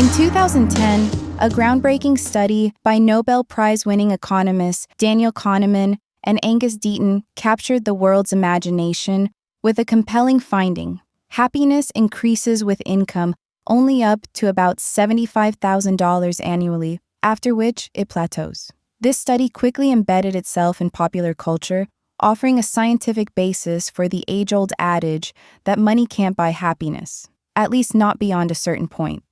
In 2010, a groundbreaking study by Nobel Prize-winning economists Daniel Kahneman and Angus Deaton captured the world's imagination with a compelling finding. Happiness increases with income only up to about $75,000 annually, after which it plateaus. This study quickly embedded itself in popular culture, offering a scientific basis for the age-old adage that money can't buy happiness, at least not beyond a certain point.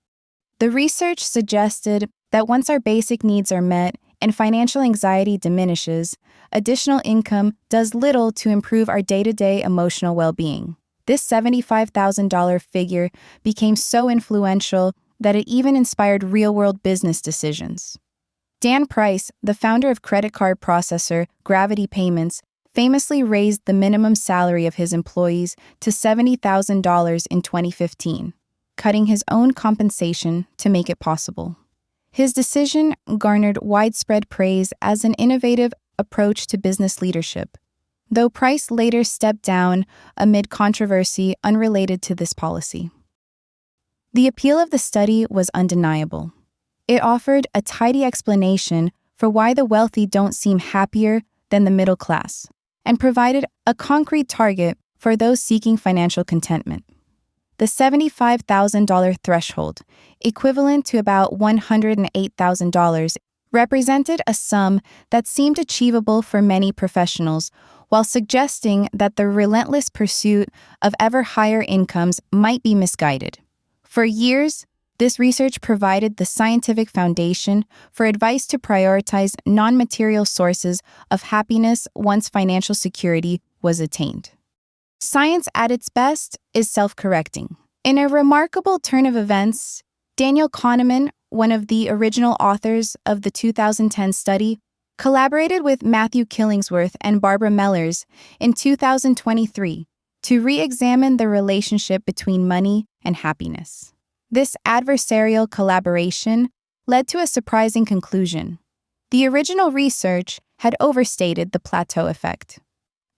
The research suggested that once our basic needs are met and financial anxiety diminishes, additional income does little to improve our day-to-day emotional well-being. This $75,000 figure became so influential that it even inspired real-world business decisions. Dan Price, the founder of credit card processor Gravity Payments, famously raised the minimum salary of his employees to $70,000 in 2015, cutting his own compensation to make it possible. His decision garnered widespread praise as an innovative approach to business leadership, though Price later stepped down amid controversy unrelated to this policy. The appeal of the study was undeniable. It offered a tidy explanation for why the wealthy don't seem happier than the middle class, and provided a concrete target for those seeking financial contentment. The $75,000 threshold, equivalent to about $108,000, represented a sum that seemed achievable for many professionals, while suggesting that the relentless pursuit of ever higher incomes might be misguided. For years, this research provided the scientific foundation for advice to prioritize non-material sources of happiness once financial security was attained. Science at its best is self-correcting. In a remarkable turn of events, Daniel Kahneman, one of the original authors of the 2010 study, collaborated with Matthew Killingsworth and Barbara Mellers in 2023 to re-examine the relationship between money and happiness. This adversarial collaboration led to a surprising conclusion. The original research had overstated the plateau effect.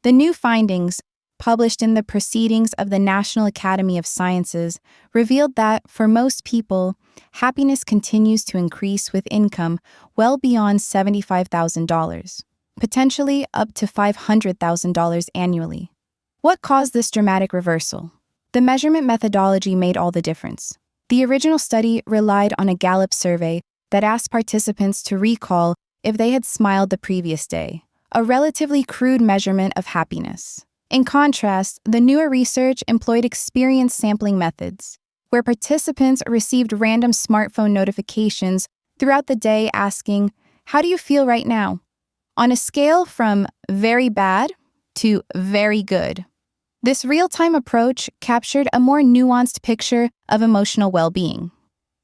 The new findings, published in the Proceedings of the National Academy of Sciences, revealed that, for most people, happiness continues to increase with income well beyond $75,000, potentially up to $500,000 annually. What caused this dramatic reversal? The measurement methodology made all the difference. The original study relied on a Gallup survey that asked participants to recall if they had smiled the previous day, a relatively crude measurement of happiness. In contrast, the newer research employed experience sampling methods, where participants received random smartphone notifications throughout the day asking, "How do you feel right now?" on a scale from very bad to very good. This real-time approach captured a more nuanced picture of emotional well-being.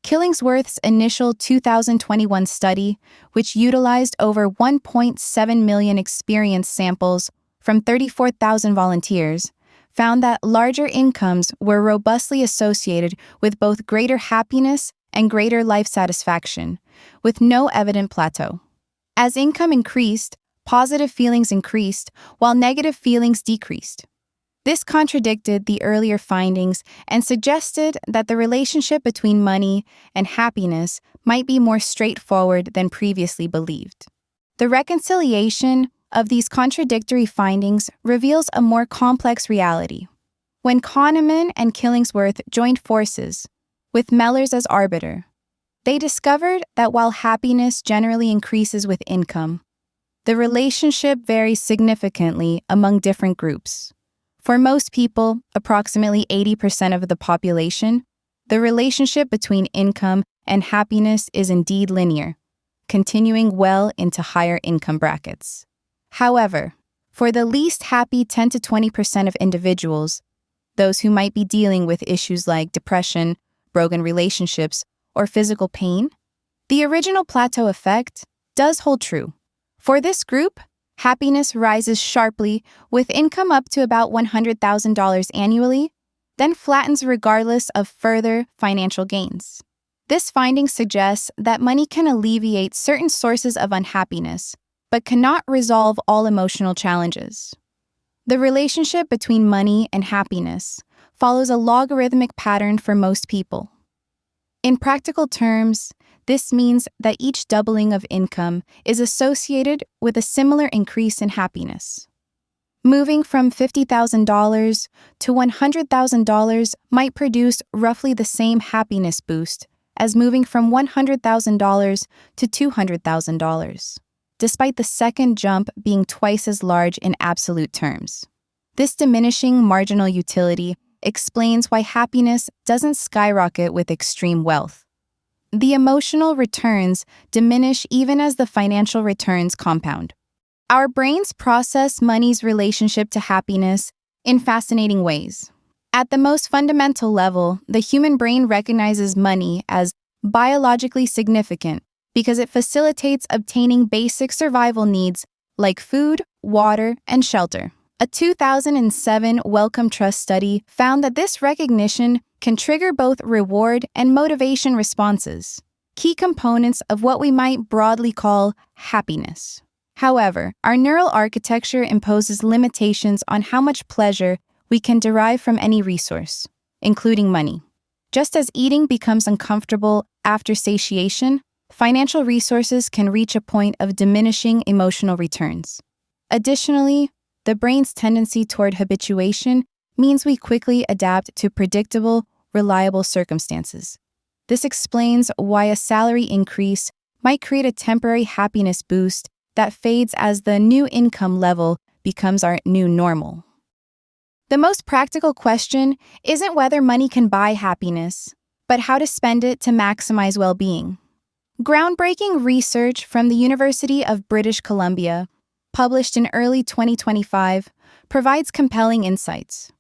Killingsworth's initial 2021 study, which utilized over 1.7 million experience samples from 34,000 volunteers, found that larger incomes were robustly associated with both greater happiness and greater life satisfaction, with no evident plateau. As income increased, positive feelings increased, while negative feelings decreased. This contradicted the earlier findings and suggested that the relationship between money and happiness might be more straightforward than previously believed. The reconciliation of these contradictory findings reveals a more complex reality. When Kahneman and Killingsworth joined forces, with Mellers as arbiter, they discovered that while happiness generally increases with income, the relationship varies significantly among different groups. For most people, approximately 80% of the population, the relationship between income and happiness is indeed linear, continuing well into higher income brackets. However, for the least happy 10 to 20% of individuals, those who might be dealing with issues like depression, broken relationships, or physical pain, the original plateau effect does hold true. For this group, happiness rises sharply with income up to about $100,000 annually, then flattens regardless of further financial gains. This finding suggests that money can alleviate certain sources of unhappiness, but cannot resolve all emotional challenges. The relationship between money and happiness follows a logarithmic pattern for most people. In practical terms, this means that each doubling of income is associated with a similar increase in happiness. Moving from $50,000 to $100,000 might produce roughly the same happiness boost as moving from $100,000 to $200,000, despite the second jump being twice as large in absolute terms. This diminishing marginal utility explains why happiness doesn't skyrocket with extreme wealth. The emotional returns diminish even as the financial returns compound. Our brains process money's relationship to happiness in fascinating ways. At the most fundamental level, the human brain recognizes money as biologically significant because it facilitates obtaining basic survival needs like food, water, and shelter. A 2007 Wellcome Trust study found that this recognition can trigger both reward and motivation responses, key components of what we might broadly call happiness. However, our neural architecture imposes limitations on how much pleasure we can derive from any resource, including money. Just as eating becomes uncomfortable after satiation, financial resources can reach a point of diminishing emotional returns. Additionally, the brain's tendency toward habituation means we quickly adapt to predictable, reliable circumstances. This explains why a salary increase might create a temporary happiness boost that fades as the new income level becomes our new normal. The most practical question isn't whether money can buy happiness, but how to spend it to maximize well-being. Groundbreaking research from the University of British Columbia, published in early 2025, provides compelling insights.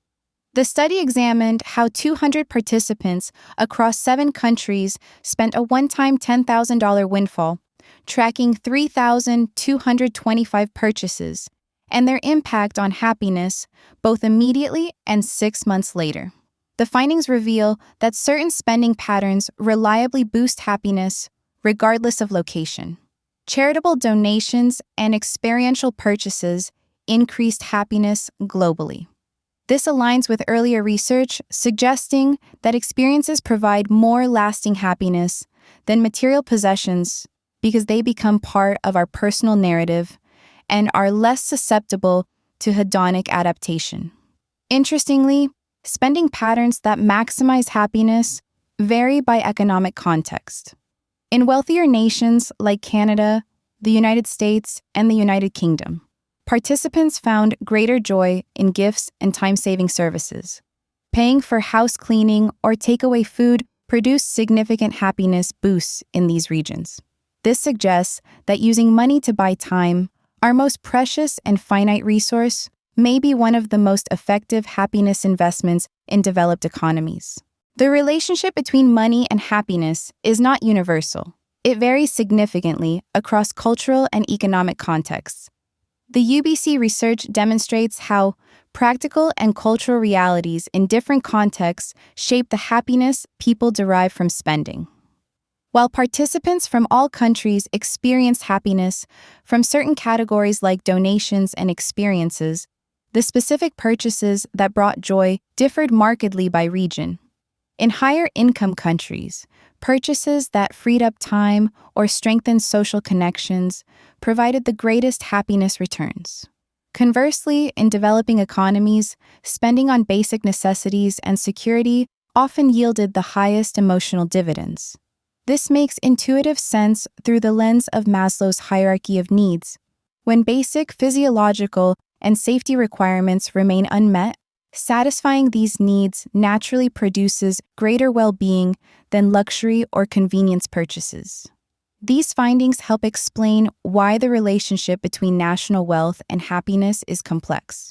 The study examined how 200 participants across 7 countries spent a one-time $10,000 windfall, tracking 3,225 purchases, and their impact on happiness both immediately and 6 months later. The findings reveal that certain spending patterns reliably boost happiness regardless of location. Charitable donations and experiential purchases increased happiness globally. This aligns with earlier research suggesting that experiences provide more lasting happiness than material possessions because they become part of our personal narrative and are less susceptible to hedonic adaptation. Interestingly, spending patterns that maximize happiness vary by economic context. In wealthier nations like Canada, the United States, and the United Kingdom, participants found greater joy in gifts and time-saving services. Paying for house cleaning or takeaway food produced significant happiness boosts in these regions. This suggests that using money to buy time, our most precious and finite resource, may be one of the most effective happiness investments in developed economies. The relationship between money and happiness is not universal. It varies significantly across cultural and economic contexts. The UBC research demonstrates how practical and cultural realities in different contexts shape the happiness people derive from spending. While participants from all countries experienced happiness from certain categories like donations and experiences, the specific purchases that brought joy differed markedly by region. In higher-income countries, purchases that freed up time or strengthened social connections provided the greatest happiness returns. Conversely, in developing economies, spending on basic necessities and security often yielded the highest emotional dividends. This makes intuitive sense through the lens of Maslow's hierarchy of needs. When basic physiological and safety requirements remain unmet, satisfying these needs naturally produces greater well-being than luxury or convenience purchases. These findings help explain why the relationship between national wealth and happiness is complex.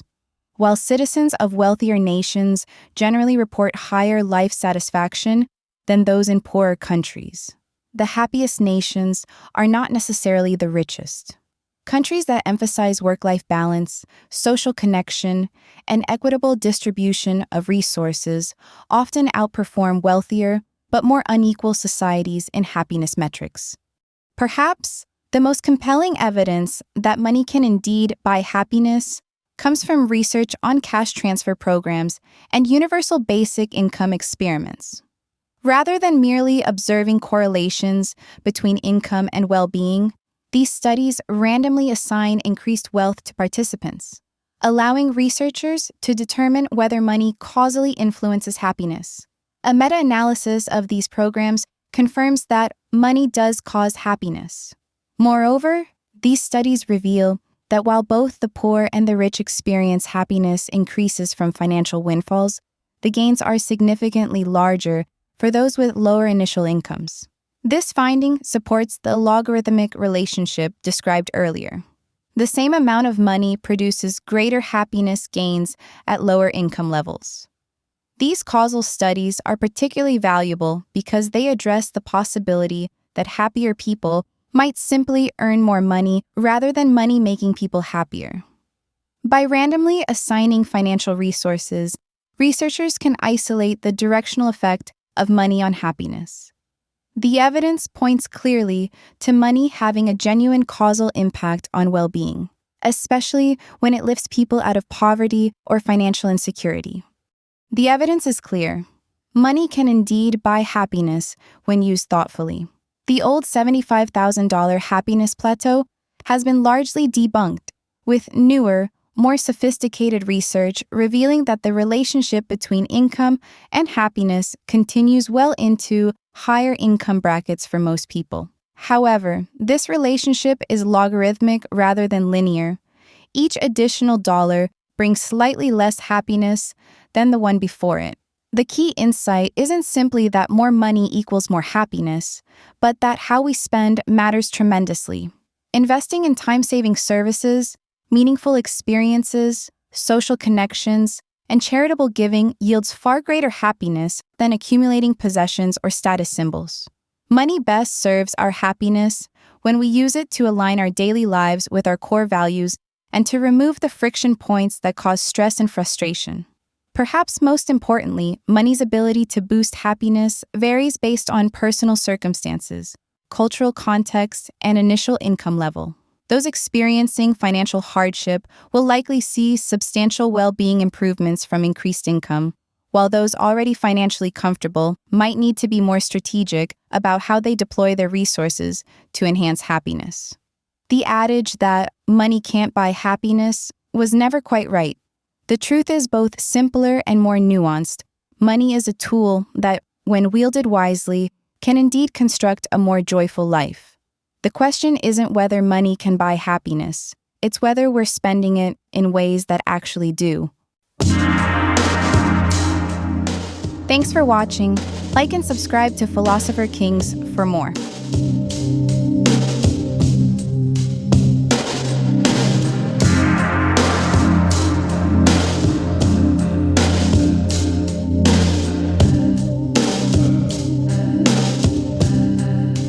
While citizens of wealthier nations generally report higher life satisfaction than those in poorer countries, the happiest nations are not necessarily the richest. Countries that emphasize work-life balance, social connection, and equitable distribution of resources often outperform wealthier but more unequal societies in happiness metrics. Perhaps the most compelling evidence that money can indeed buy happiness comes from research on cash transfer programs and universal basic income experiments. Rather than merely observing correlations between income and well-being, these studies randomly assign increased wealth to participants, allowing researchers to determine whether money causally influences happiness. A meta-analysis of these programs confirms that money does cause happiness. Moreover, these studies reveal that while both the poor and the rich experience happiness increases from financial windfalls, the gains are significantly larger for those with lower initial incomes. This finding supports the logarithmic relationship described earlier. The same amount of money produces greater happiness gains at lower income levels. These causal studies are particularly valuable because they address the possibility that happier people might simply earn more money rather than money making people happier. By randomly assigning financial resources, researchers can isolate the directional effect of money on happiness. The evidence points clearly to money having a genuine causal impact on well-being, especially when it lifts people out of poverty or financial insecurity. The evidence is clear. Money can indeed buy happiness when used thoughtfully. The old $75,000 happiness plateau has been largely debunked, with newer, more sophisticated research revealing that the relationship between income and happiness continues well into higher income brackets for most people. However, this relationship is logarithmic rather than linear. Each additional dollar brings slightly less happiness than the one before it. The key insight isn't simply that more money equals more happiness, but that how we spend matters tremendously. Investing in time-saving services, meaningful experiences, social connections, and charitable giving yields far greater happiness than accumulating possessions or status symbols. Money best serves our happiness when we use it to align our daily lives with our core values and to remove the friction points that cause stress and frustration. Perhaps most importantly, money's ability to boost happiness varies based on personal circumstances, cultural context, and initial income level. Those experiencing financial hardship will likely see substantial well-being improvements from increased income, while those already financially comfortable might need to be more strategic about how they deploy their resources to enhance happiness. The adage that money can't buy happiness was never quite right. The truth is both simpler and more nuanced. Money is a tool that, when wielded wisely, can indeed construct a more joyful life. The question isn't whether money can buy happiness, it's whether we're spending it in ways that actually do. Thanks for watching. Like and subscribe to Philosopher Kings for more.